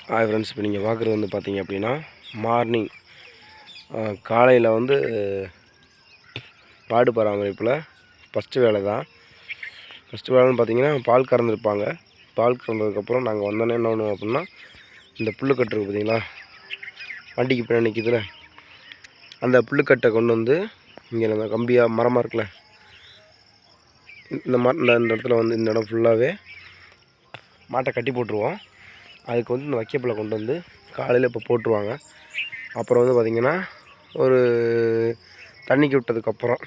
Hi friends, இப்போ நீங்கள் பார்க்குறது வந்து பார்த்தீங்க அப்படின்னா மார்னிங் காலையில் வந்து மாடு பராமரிப்பில் ஃபஸ்ட்டு வேலை தான். ஃபஸ்ட்டு வேலைன்னு பார்த்தீங்கன்னா பால் கறந்துருப்பாங்க. பால் கறந்ததுக்கப்புறம் நாங்கள் வந்தோன்னே என்ன பண்ணுவோம் அப்படின்னா, இந்த புல்லுக்கட்டு இருக்குது பார்த்தீங்களா, வண்டிக்கு பின்னாடி நிற்கிதுல, அந்த புல்லுக்கட்டை கொண்டு வந்து இங்கே நம்ம கம்பியாக மரமாக இருக்குல்ல, இந்த இடத்துல வந்து இந்த இடம் ஃபுல்லாகவே மாட்டை கட்டி போட்டுருவோம். அதுக்கு வந்து இந்த வைக்கப்பில் கொண்டு வந்து காலையில் இப்போ போட்டுருவாங்க. அப்புறம் வந்து பார்த்திங்கன்னா ஒரு தண்ணிக்கு விட்டதுக்கப்புறம்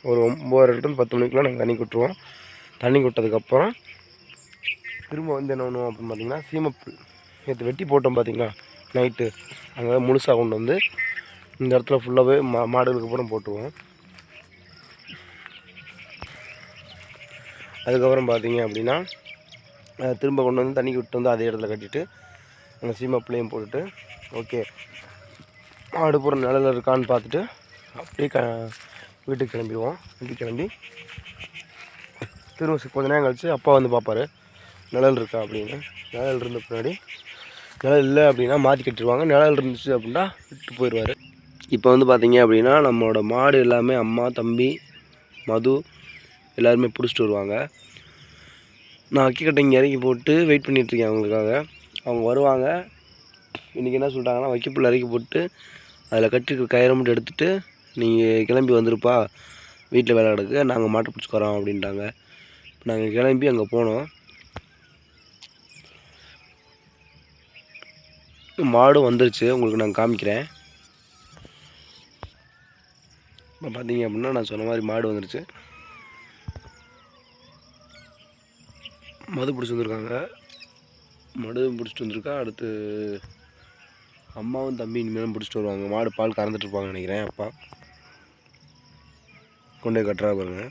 ஒரு 9:30 10 மணிக்குள்ளே நாங்கள் தண்ணி விட்டுருவோம். தண்ணி விட்டதுக்கப்புறம் திரும்ப வந்து என்ன பண்ணுவோம் அப்படின்னு பார்த்திங்கன்னா, சீமப்புல் நேற்று வெட்டி போட்டோம் பார்த்திங்களா நைட்டு, அங்கே முழுசாக கொண்டு வந்து இந்த இடத்துல ஃபுல்லாகவே மாடுகளுக்கு அப்புறம் போட்டுருவோம். அதுக்கப்புறம் பார்த்திங்க அப்படின்னா திரும்ப கொண்டு வந்து தண்ணிக்கு விட்டு வந்து அதே இடத்துல கட்டிட்டு அந்த சீமப்புலையும் போட்டுட்டு ஓகே மாடு பூரா நிழல் இருக்கான்னு பார்த்துட்டு அப்படியே வீட்டுக்கு கிளம்பிடுவோம். வீட்டுக்கு கிளம்பி திரும்ப கொஞ்ச நேரம் கழிச்சு அப்பா வந்து பார்ப்பார் நிழல் இருக்கா அப்படின்னு. நிழல் இருந்த பின்னாடி நிழல் இல்லை அப்படின்னா மாற்றி கட்டிடுவாங்க. நிழல் இருந்துச்சு அப்படின்னா விட்டு போயிடுவார். இப்போ வந்து பார்த்திங்க அப்படின்னா நம்மளோட மாடு எல்லாமே அம்மா, தம்பி, மது எல்லாருமே பிடிச்சிட்டு வருவாங்க. நான் வைக்கக்கட்டை இங்கே இறக்கி போட்டு வெயிட் பண்ணிகிட்ருக்கேன் அவங்களுக்காக. அவங்க வருவாங்க. இன்றைக்கி என்ன சொல்லிட்டாங்கன்னா, வைக்கப்புல் இறக்கி போட்டு அதில் கட்டிருக்கிற கயிறை மட்டும் எடுத்துகிட்டு நீங்கள் கிளம்பி வந்துருப்பா, வீட்டில் வேலை கிடக்கு, நாங்கள் மாட்டை பிடிச்சிக்கு வரோம் அப்படின்ட்டாங்க. நாங்கள் கிளம்பி அங்கே போனோம். மாடும் வந்துருச்சு, உங்களுக்கு நான் காமிக்கிறேன். இப்போ பார்த்தீங்க அப்படின்னா நான் சொன்ன மாதிரி மாடு வந்துருச்சு. மது பிடிச்சி வந்துருக்காங்க, மடு பிடிச்சிட்டு வந்திருக்கா. அடுத்து அம்மாவும் தம்பி இனிமேலும் பிடிச்சிட்டு வருவாங்க. மாடு பால் கறந்துட்டு இருப்பாங்க நினைக்கிறேன். அப்பா கொண்டு போய் கட்டுறா பாருங்க.